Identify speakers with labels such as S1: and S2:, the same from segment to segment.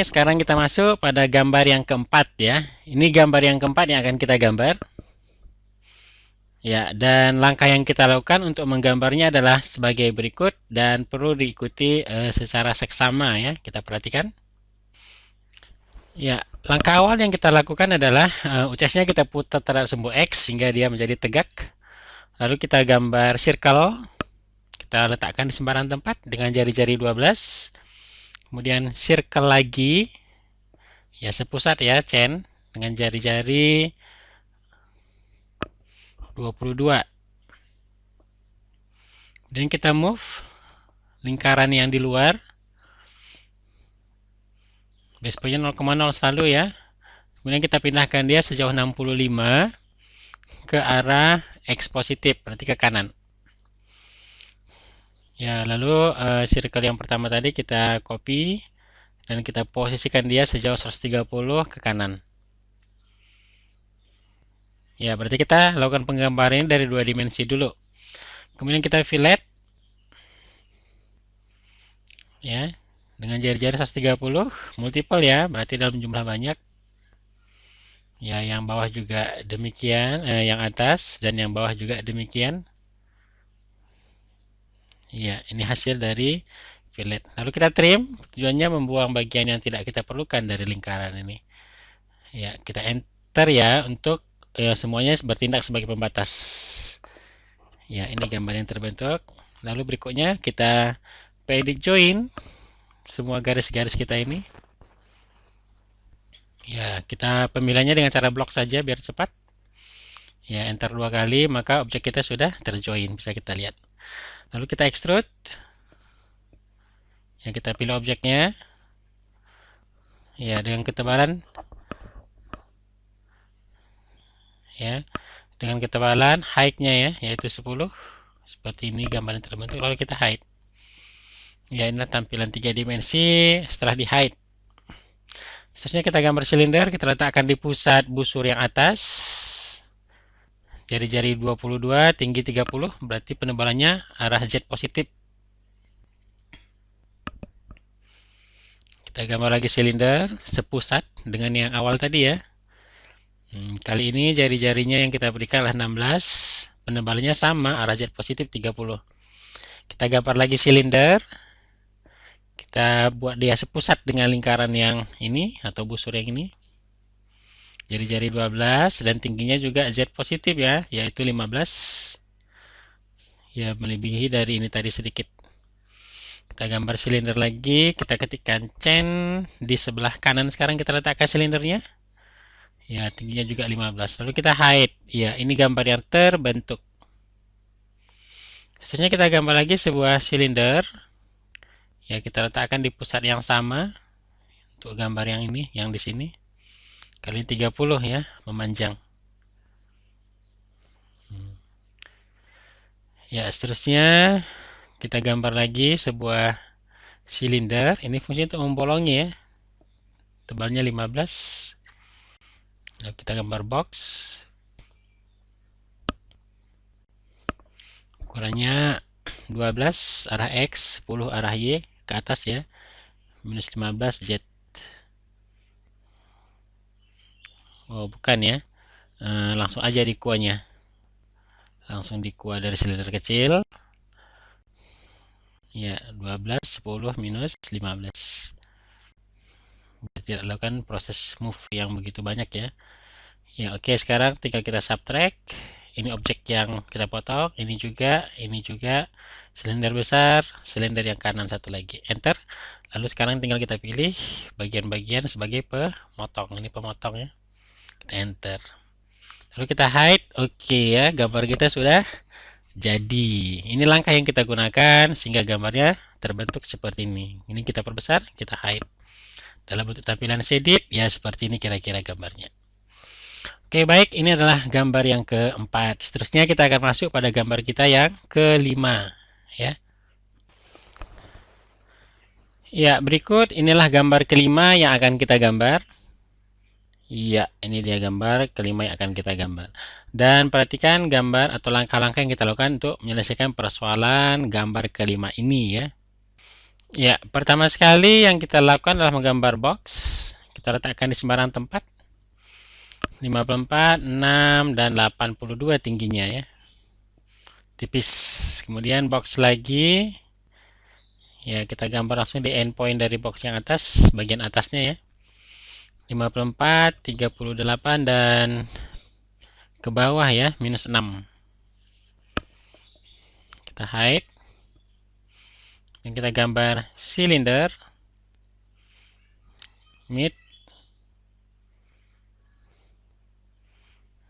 S1: sekarang kita masuk pada gambar yang keempat ya. Ini gambar yang keempat yang akan kita gambar. Ya, dan langkah yang kita lakukan untuk menggambarnya adalah sebagai berikut dan perlu diikuti secara seksama ya. Kita perhatikan. Ya, langkah awal yang kita lakukan adalah ucasnya kita putar terhadap simbol X sehingga dia menjadi tegak. Lalu kita gambar circle. Kita letakkan di sembarang tempat dengan jari-jari 12. Kemudian circle lagi. Ya, sepusat ya, chain dengan jari-jari 22. Kemudian kita move lingkaran yang di luar. Base point-nya 0,0 selalu ya. Kemudian kita pindahkan dia sejauh 65 ke arah X positif, berarti ke kanan. Ya, lalu circle yang pertama tadi kita copy dan kita posisikan dia sejauh 130 ke kanan. Ya, berarti kita lakukan penggambaran ini dari 2 dimensi dulu. Kemudian kita fillet. Ya, dengan jari-jari 130 multiple ya, berarti dalam jumlah banyak. Ya, yang bawah juga demikian, yang atas dan yang bawah juga demikian. Ya, ini hasil dari fillet. Lalu kita trim, tujuannya membuang bagian yang tidak kita perlukan dari lingkaran ini. Ya, kita enter ya untuk semuanya bertindak sebagai pembatas. Ya, ini gambar yang terbentuk. Lalu berikutnya kita pedicure join semua garis-garis kita ini. Ya, kita pemilihannya dengan cara blok saja biar cepat. Ya, enter 2 kali, maka objek kita sudah terjoin, bisa kita lihat. Lalu kita extrude. Ya, kita pilih objeknya. Ya, dengan ketebalan. Ya, dengan ketebalan height-nya ya, yaitu 10. Seperti ini gambar yang terbentuk. Lalu kita hide. Ya, inilah tampilan 3 dimensi setelah di hide. Seterusnya kita gambar silinder, kita letakkan di pusat busur yang atas. Jari-jari 22, tinggi 30, berarti penebalannya arah Z positif. Kita gambar lagi silinder, sepusat dengan yang awal tadi ya. Kali ini jari-jarinya yang kita berikan adalah 16, penebalannya sama, arah Z positif 30. Kita gambar lagi silinder, kita buat dia sepusat dengan lingkaran yang ini atau busur yang ini. Jari-jari 12 dan tingginya juga Z positif ya, yaitu 15. Ya, melebihi dari ini tadi sedikit. Kita gambar silinder lagi, kita ketikkan chain di sebelah kanan sekarang kita letakkan silindernya. Ya, tingginya juga 15. Lalu kita hide. Ya, ini gambar yang terbentuk. Seterusnya kita gambar lagi sebuah silinder. Ya, kita letakkan di pusat yang sama untuk gambar yang ini, yang di sini. Kali 30 ya, memanjang. Ya, seterusnya kita gambar lagi sebuah silinder. Ini fungsi untuk membolongi ya. Tebalnya 15. Lalu kita gambar box. Ukurannya 12 arah X, 10 arah Y ke atas ya. Minus 15 Z. Oh, bukan ya. Langsung aja di kuahnya. Langsung di kuah dari silinder kecil. Ya, 12, 10, minus 15. Tidak lakukan proses move yang begitu banyak ya. Ya, oke, sekarang tinggal kita subtract. Ini objek yang kita potong, ini juga, silinder besar, silinder yang kanan satu lagi. Enter. Lalu sekarang tinggal kita pilih bagian-bagian sebagai pemotong. Ini pemotong ya. Kita enter. Lalu kita hide. Oke ya, gambar kita sudah jadi. Ini langkah yang kita gunakan sehingga gambarnya terbentuk seperti ini. Ini kita perbesar, kita hide. Dalam bentuk tampilan shaded, ya seperti ini kira-kira gambarnya. Oke, baik, ini adalah gambar yang keempat. Seterusnya kita akan masuk pada gambar kita yang kelima, ya. Ya, berikut inilah gambar kelima yang akan kita gambar. Ya, ini dia gambar kelima yang akan kita gambar. Dan perhatikan gambar atau langkah-langkah yang kita lakukan untuk menyelesaikan persoalan gambar kelima ini, ya. Ya, pertama sekali yang kita lakukan adalah menggambar box. Kita letakkan di sembarang tempat. 54, 6, dan 82 tingginya ya. Tipis. Kemudian box lagi. Ya, kita gambar langsung di endpoint dari box yang atas, bagian atasnya ya. 54, 38, dan ke bawah ya, minus 6. Kita hide. Dan kita gambar silinder. Mid.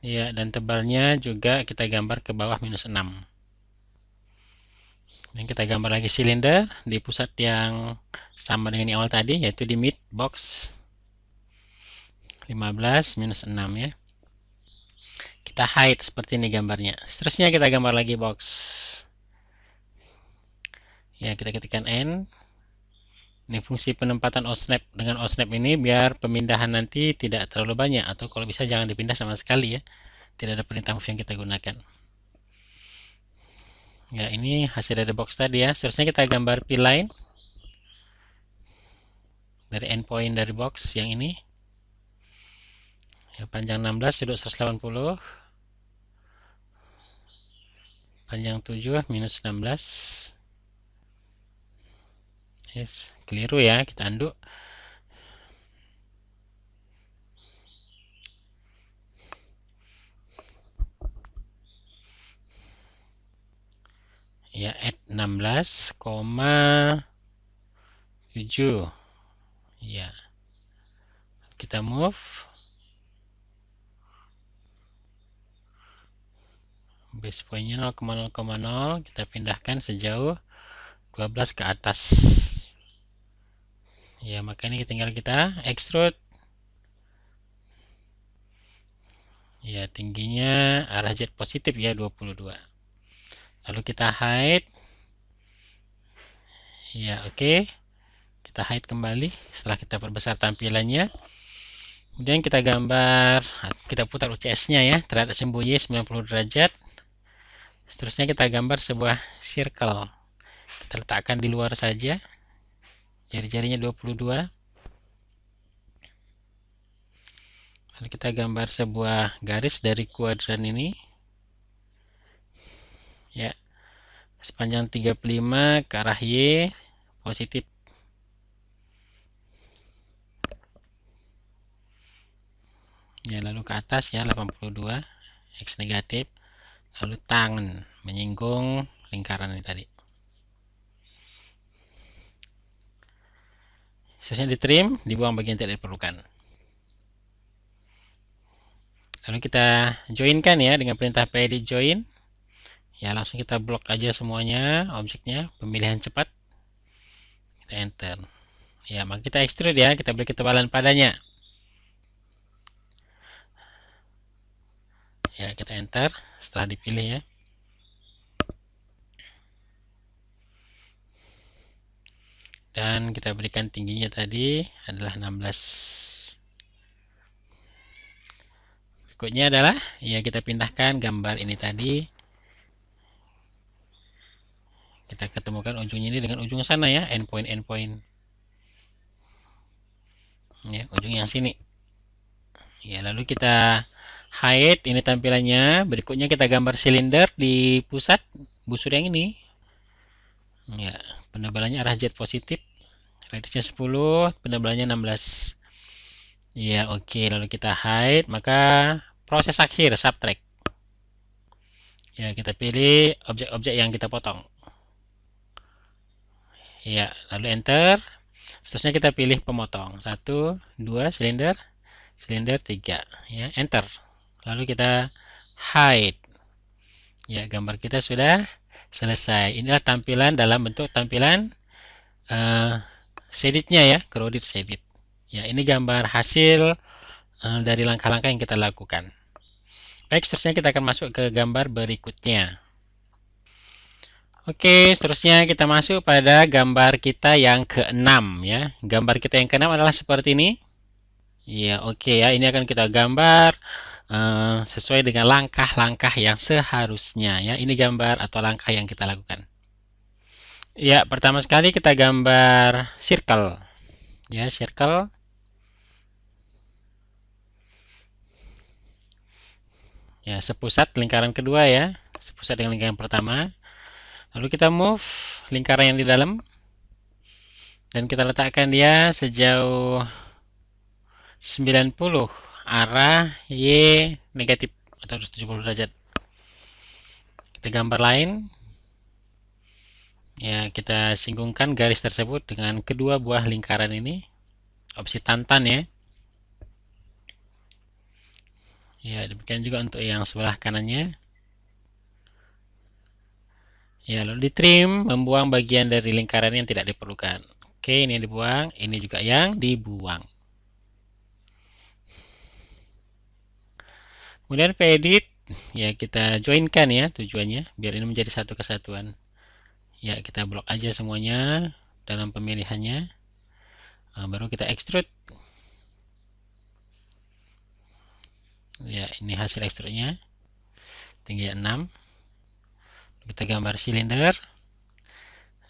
S1: Ya, dan tebalnya juga kita gambar ke bawah minus 6. Dan kita gambar lagi silinder di pusat yang sama dengan yang awal tadi, yaitu di mid box 15 minus 6 ya. Kita hide seperti ini gambarnya. Seterusnya kita gambar lagi box. Ya, kita ketikkan N. Ini fungsi penempatan OSNAP. Dengan OSNAP ini biar pemindahan nanti tidak terlalu banyak, atau kalau bisa jangan dipindah sama sekali ya. Tidak ada perintah move yang kita gunakan. Ya, ini hasil dari box tadi ya. Seterusnya kita gambar P-line dari endpoint dari box yang ini. Ya, panjang 16, sudut 180. Panjang 7, minus 16. Yes, keliru ya, kita undo. Ya, add 16,7. Ya, kita move. Base pointnya 0,0,0, kita pindahkan sejauh 12 ke atas. Ya, maka ini tinggal kita extrude. Ya, tingginya arah Z positif ya, 22. Lalu kita hide. Ya, oke. Kita hide kembali setelah kita perbesar tampilannya. Kemudian kita gambar, kita putar UCS-nya ya, terhadap simbol Y 90 derajat. Seterusnya kita gambar sebuah circle. Kita letakkan di luar saja. Jari-jarinya 22. Lalu kita gambar sebuah garis dari kuadran ini. Ya. Sepanjang 35 ke arah Y positif. Ya, lalu ke atas ya 82, X negatif. Lalu tangan menyinggung lingkaran ini tadi. Seterusnya di trim, dibuang bagian tidak diperlukan. Lalu kita joinkan ya dengan perintah pedit join. Ya, langsung kita blok aja semuanya objeknya, pemilihan cepat. Kita enter. Ya, maka kita extrude ya, kita beri ketebalan padanya. Ya, kita enter setelah dipilih ya. Dan kita berikan tingginya tadi adalah 16. Berikutnya adalah ya, kita pindahkan gambar ini tadi. Kita ketemukan ujungnya ini dengan ujung sana ya, endpoint. Ya, ujung yang sini. Ya, lalu kita hide ini tampilannya. Berikutnya kita gambar silinder di pusat busur yang ini. Ya, penebalannya arah Z positif. Radiusnya 10, penebalannya 16. Ya, oke. Lalu kita hide, maka proses akhir subtract. Ya, kita pilih objek-objek yang kita potong. Ya, lalu enter. Seterusnya kita pilih pemotong. 1, 2, silinder, 3. Ya, enter. Lalu kita hide. Ya, gambar kita sudah selesai. Inilah tampilan dalam bentuk tampilan shaded-nya ya, crowded shaded. Ya, ini gambar hasil dari langkah-langkah yang kita lakukan. Baik, seterusnya kita akan masuk ke gambar berikutnya. Oke, seterusnya kita masuk pada gambar kita yang ke-6 ya. Gambar kita yang ke-6 adalah seperti ini. Ya, oke ya. Ini akan kita gambar sesuai dengan langkah-langkah yang seharusnya ya. Ini gambar atau langkah yang kita lakukan. Ya, pertama sekali kita gambar circle. Ya, circle. Ya, sepusat lingkaran kedua ya. Sepusat dengan lingkaran pertama. Lalu kita move lingkaran yang di dalam dan kita letakkan dia sejauh 90 arah Y negatif atau 70 derajat. Kita gambar lain. Ya, kita singgungkan garis tersebut dengan kedua buah lingkaran ini. Opsi tantan ya. Ya, demikian juga untuk yang sebelah kanannya. Ya, lalu di trim, membuang bagian dari lingkaran yang tidak diperlukan. Oke, ini yang dibuang, ini juga yang dibuang. Kemudian edit, ya kita joinkan ya tujuannya, biar ini menjadi satu kesatuan. Ya, kita blok aja semuanya dalam pemilihannya. Nah, baru kita extrude. Ya, ini hasil extrude-nya. Tinggi 6. Kita gambar silinder.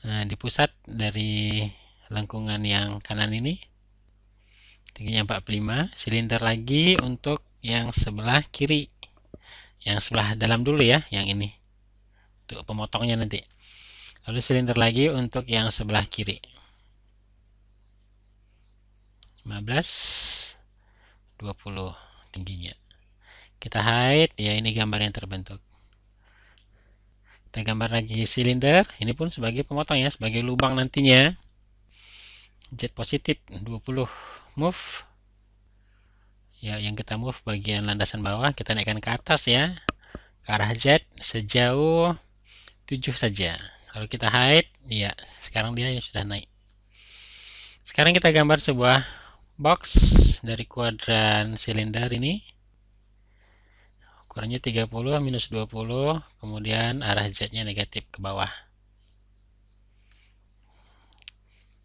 S1: Nah, di pusat dari lengkungan yang kanan ini. Tingginya 45. Silinder lagi untuk yang sebelah kiri. Yang sebelah dalam dulu ya, yang ini. Untuk pemotongnya nanti. Lalu silinder lagi untuk yang sebelah kiri. 15, 20 tingginya. Kita hide, ya ini gambar yang terbentuk. Kita gambar lagi silinder, ini pun sebagai pemotong ya, sebagai lubang nantinya. Jet positif 20, move. Ya, yang kita move bagian landasan bawah, kita naikkan ke atas ya. Ke arah Z sejauh 7 saja. Lalu kita hide, ya sekarang dia sudah naik. Sekarang kita gambar sebuah box dari kuadran silinder ini. Ukurannya 30 minus 20, kemudian arah Z-nya negatif ke bawah.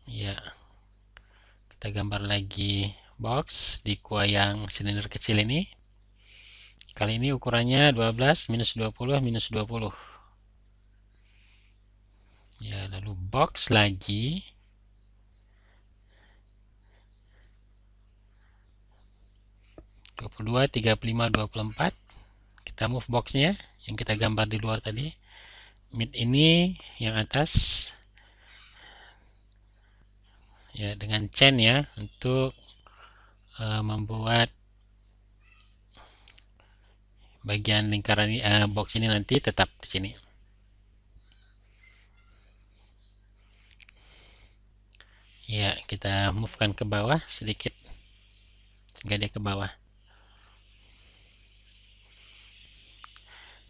S1: Ya, kita gambar lagi box di kuah yang silinder kecil ini. Kali ini ukurannya 12 minus 20 minus 20. Ya, lalu box lagi. Dua 22, 35, 24. Kita move boxnya yang kita gambar di luar tadi. Mid ini yang atas. Ya, dengan chain ya untuk membuat bagian lingkaran box ini nanti tetap di sini. Ya, kita move-kan ke bawah sedikit sehingga dia ke bawah.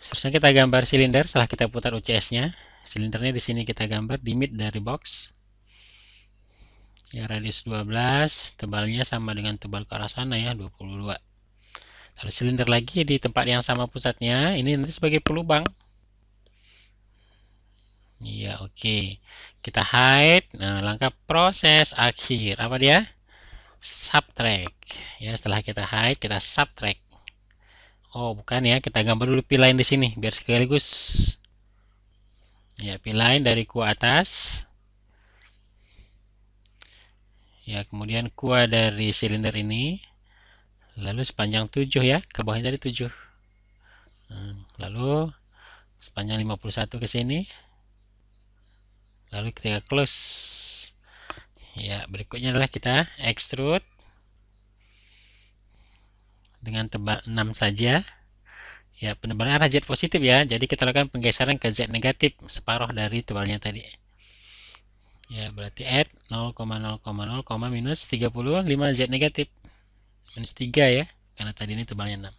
S1: Seterusnya kita gambar silinder setelah kita putar UCS-nya. Silindernya di sini kita gambar di mid dari box. Ya, radius 12, tebalnya sama dengan tebal ke arah sana ya, 22. Lalu silinder lagi di tempat yang sama pusatnya, ini nanti sebagai pelubang. Ya, oke. Kita hide. Nah, langkah proses akhir. Apa dia? Subtract. Ya, setelah kita hide, kita subtract. Oh, bukan ya. Kita gambar dulu P-line di sini biar sekaligus. Ya, P-line dari kuah atas. Ya, kemudian kuah dari silinder ini. Lalu sepanjang 7 ya, ke bawahnya tadi 7. Lalu sepanjang 51 ke sini. Lalu kita close. Ya, berikutnya adalah kita extrude dengan tebal 6 saja. Ya, penebalan arah Z positif ya. Jadi kita lakukan penggeseran ke Z negatif separuh dari tebalnya tadi. Ya, berarti add 0,0,0, minus 35 Z negatif. Minus 3 ya. Karena tadi ini tebalnya 6.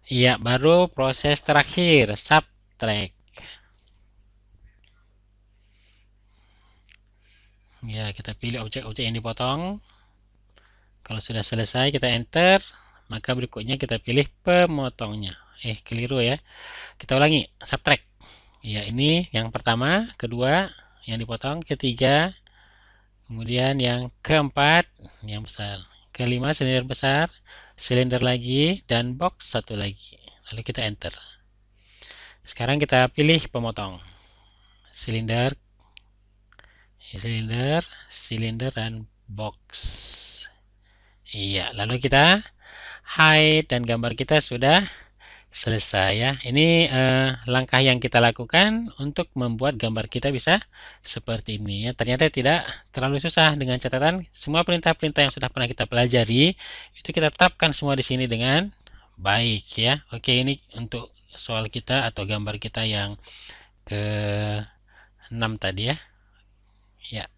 S1: Iya, baru proses terakhir, subtract. Ya, kita pilih objek-objek yang dipotong. Kalau sudah selesai, kita enter. Maka berikutnya kita pilih pemotongnya. Keliru ya. Kita ulangi, subtract. Ya, ini yang pertama, kedua, yang dipotong, ketiga, kemudian yang keempat, yang besar. Kelima, silinder besar, silinder lagi, dan box satu lagi. Lalu kita enter. Sekarang kita pilih pemotong. Silinder Silinder, silinder, dan box. Iya, lalu kita hide dan gambar kita sudah selesai ya. Ini langkah yang kita lakukan untuk membuat gambar kita bisa seperti ini ya. Ternyata tidak terlalu susah, dengan catatan semua perintah-perintah yang sudah pernah kita pelajari itu kita tetapkan semua di sini dengan baik ya. Oke, ini untuk soal kita atau gambar kita yang ke 6 tadi ya. Ya.